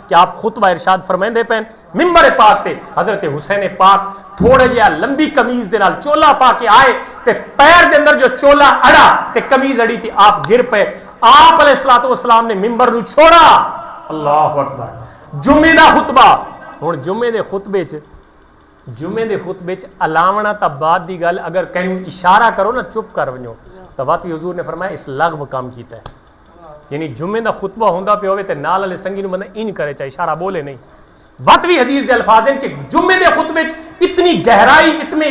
کہ آپ خطبہ ارشاد فرمائندے پین ممبر پاک تے حضرت حسین پاک تھوڑا جہا لمبی قمیض دے نال چولا پا کے آئے تے پیر دے اندر جو چولا اڑا تے قمیض اڑی تے آپ گر پے. آپ علیہ الصلوۃ والسلام نے ممبر نو چھوڑا. اللہ اکبر. جمعے دا خطبہ. ہن جمعے دے خطبے چ الاونا تا بعد دی گل اگر کہیں اشارہ کرو نا چپ کر ونجو تو واقعی حضور نے فرمایا اس لغو کام کیتا ہے. یعنی جمعے دا خطبہ ہوندا پہ ہوئے تے نال والے سنگی نو بندہ ان کرے چاہے اشارہ بولے نہیں. واتوی حدیث دے الفاظ ہیں کہ جمعے دے خطبے اتنی گہرائی اتنے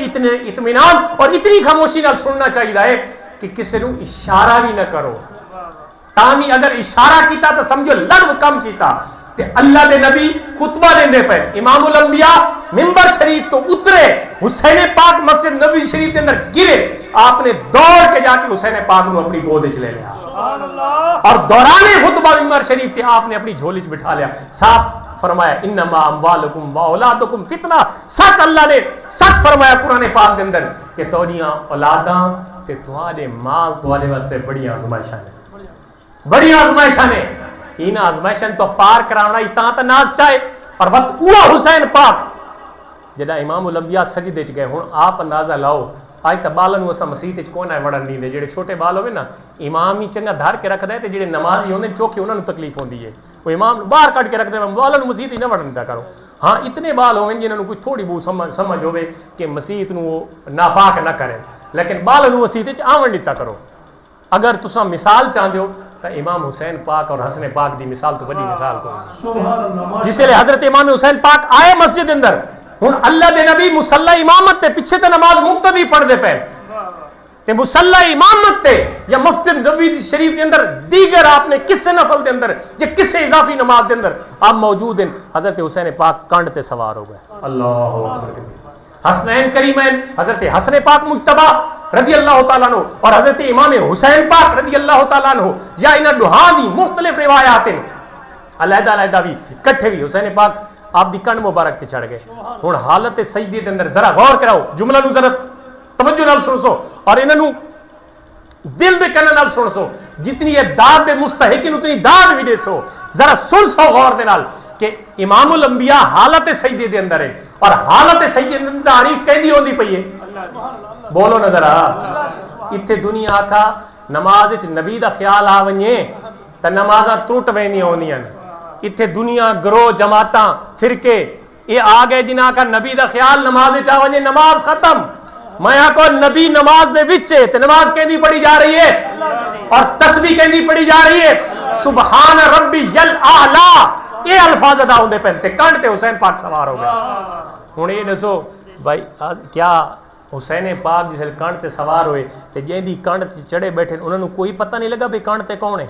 اطمینان اور اتنی خاموشی نال سننا چاہیے ہے کہ کسی نو اشارہ بھی نہ کرو. تامی اگر اشارہ کیتا تو سمجھو لغو کم کیتا. تے اللہ دے نبی خطبہ دیندے پے امام الانبیاء ممبر شریف تو اترے حسین پاک مسجد نبی شریف کے اندر گرے. آپ نے دوڑ کے جا کے حسین پاک نو اپنی گود وچ لے لیا اور دوران خطبہ ممبر شریف تے آپ نے اپنی جھولی وچ بٹھا لیا. صاحب فرمایا انما اموالکم واولادکم فتنہ. سچ اللہ نے سچ فرمایا قرآن پاک کے اندر کہ تہاڈیاں اولاداں تے تہاڈے مال تہاڈے واسطے بڑی آزمائشاں نے. بڑی آزمائشاں نے. ان آزمائشن تو پار کرانا اتنا تو ناز چاہے. اور وقت اوہ حسین پاک جدا امام الانبیاء سجدے چ گئے. ہن آپ اندازہ لاؤ اج تے بالن نو اسا مسجد وچ کون ہے وڑن نہیں دے. جڑے چھوٹے بال ہوے نا امام ہی چنگا دھر کے رکھدا ہے تے جڑے نمازی ہوندے چوکھے انہاں نو تکلیف ہوندی ہے. وہ امام باہر کٹ کے رکھدے ہیں بالن مسجد ہی نہ وڑن دیا کرو. ہاں اتنے بال ہوئے جنہاں نو کوئی تھوڑی بہت سمجھ ہوے کہ مسجد نو ناپاک نہ کرے لیکن بالن مسجد وچ آون دتا کرو. اگر تساں مثال چاہندے ہو تو امام حسین پاک اور حسن پاک دی مثال تو بڑی مثال کو جس لئے حضرت امام حسین پاک آئے مسجد اندر. ہن اللہ دے نبی مصلی امامت تے پیچھے تے نماز مقتدی پڑھ دے پے تے مصلی امامت تے یا مسجد نبوی شریف دے اندر دیگر آپ نے کسے نفل دے اندر یا کسے اضافی نماز دے اندر آپ موجود ہیں. حضرت حسین پاک کنڈ تے سوار ہو گئے. اللہ اکبر. حسنین کریمین حضرت حسن پاک مجتبی رضی اللہ تعالیٰ عنہ اور حضرت امام حسین پاک رضی اللہ تعالیٰ عنہ یا انہاں دوہاں دی مختلف روایات ہیں علیحدہ علیحدہ بھی کٹھے بھی. حسین پاک آپ دی کنڈ مبارک تے چڑھ گئے. ہن حالت سجدے دے اندر ذرا غور کراؤ جملہ نو ذرا توجہ نال سن سو اور انہاں نو دل دے کن نال سن سو. جتنی یہ داد دے مستحق اتنی داد بھی دے سو. ذرا سن سو غور دے نال کہ امام الانبیاء حالت سجدے دے اندر ہے اور حالت سجدے دے اندر تعریف کہندی ہوندی پئی ہے. بولو نا ذرا. اتنے دنیا آکھا نماز وچ نبی دا خیال آ ونجے تے نمازاں ٹوٹ ویندیاں ہوندیاں. اتنے دنیا گروہ جماعتاں فرقے یہ آ گئے جنہاں کا نبی دا خیال نماز وچ آ ونجے نماز ختم. میں آکھو نبی نماز دے وچ تے نماز کہندی پڑھی جا رہی ہے اور تسبیح کہندی پڑھی جا رہی ہے سبحان ربی الاعلی. یہ الفاظ ادا ہوندے پے تے کنڈ تے حسین پاک سوار ہو گئے. ہن یہ دسو بھائی کیا حسین پاک جس کنڈ تے سوار ہوئے تے جیندی کنڈ تے چڑھے بیٹھے انہاں نو کوئی پتہ نہیں لگا بھئی کنڈ تے کون ہے.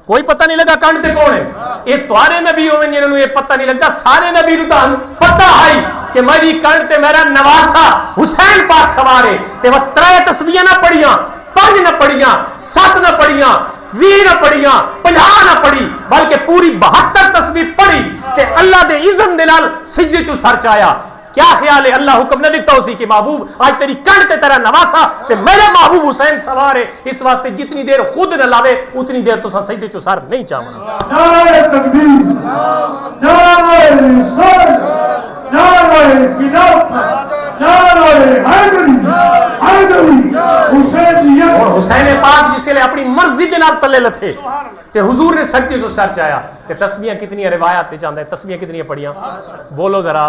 کوئی پتہ نہیں لگا کنڈ تے کون ہے. یہ تمہارے نبی ہوئے جنہاں نو یہ پتہ نہیں لگا. سارے نبی نو تو پتہ ہے کہ میری کنڈ تے میرا نواسا حسین پاک سوار ہے. تے وہ 3 تسبیحاں نہ پڑھیاں 5 نہ پڑھیاں 7 نہ پڑھیاں 20 نہ پڑھیاں 50 نہ پڑھی بلکہ پوری 72 تسبیح پڑھی تے اللہ دے اذن دے نال سجدے چوں سر چایا. کیا خیال ہے اللہ حکم نہ دیتا اسی کہ محبوب آج تیری کنڈ تے تیرا نواسا تے میرا محبوب حسین سوار ہے. اس واسطے جتنی دیر خود نہ لاوے اتنی دیر تو سجدے چوں سر نہیں چاہنا. نعرہ تکبیر نعرہ رسالت نعرہ خلافت نعرہ حیدری حسینیت. اور حسین پاک جسے لے اپنی مرضی دے نال تلے لتھے تے حضور نے سجدے تو سر چایا. تے تسبیحاں کتنی روایات تے چاہندا ہے تسبیحاں کتنی پڑھیاں بولو ذرا.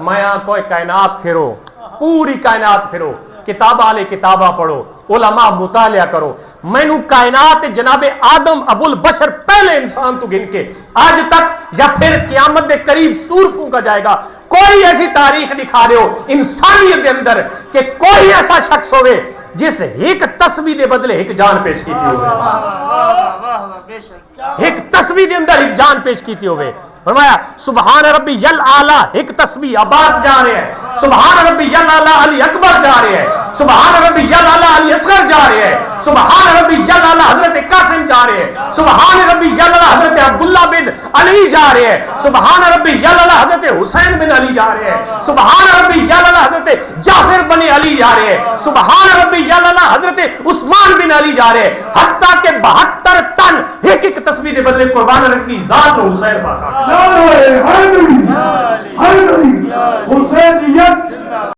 میں کوئی کائنات پھرو پوری کائنات پھرو کتاباں لے کتاباں پڑھو علماء مطالعہ کرو. مینوں کائنات جناب آدم ابو البشر پہلے انسان تو گن کے آج تک یا پھر قیامت دے قریب سور پھونکا جائے گا کوئی ایسی تاریخ دکھا رہے ہو انسانیت دے اندر کہ کوئی ایسا شخص ہوئے جس ایک تسبیح دے بدلے ایک جان پیش کیتی ہوئے. ایک تسبیح دے اندر ایک جان پیش کیتی ہوئے. فرمایا سبحان ربی الاعلی ایک تسبیح عباس جا رہے ہیں. سبحان ربی الاعلی علی اکبر جا رہے ہیں. سبحان ربی الاعلی علی اصغر جا رہے ہیں. سبحان ربی اللہ حضرت قاسم جا رہے ہیں، سبحان ربی اللہ حضرت عبداللہ بن علی جا رہے ہیں، سبحان ربی اللہ حضرت حسین بن علی جا رہے ہیں، سبحان ربی اللہ حضرت جعفر بن علی جا رہے ہیں، سبحان ربی اللہ حضرت عثمان بن علی جا رہے ہیں، حتیٰ کہ 72 ٹن ایک ایک تسبیح دے بدلے قربان رکھ کی ذات حسین پاک۔ نعرہ حیدری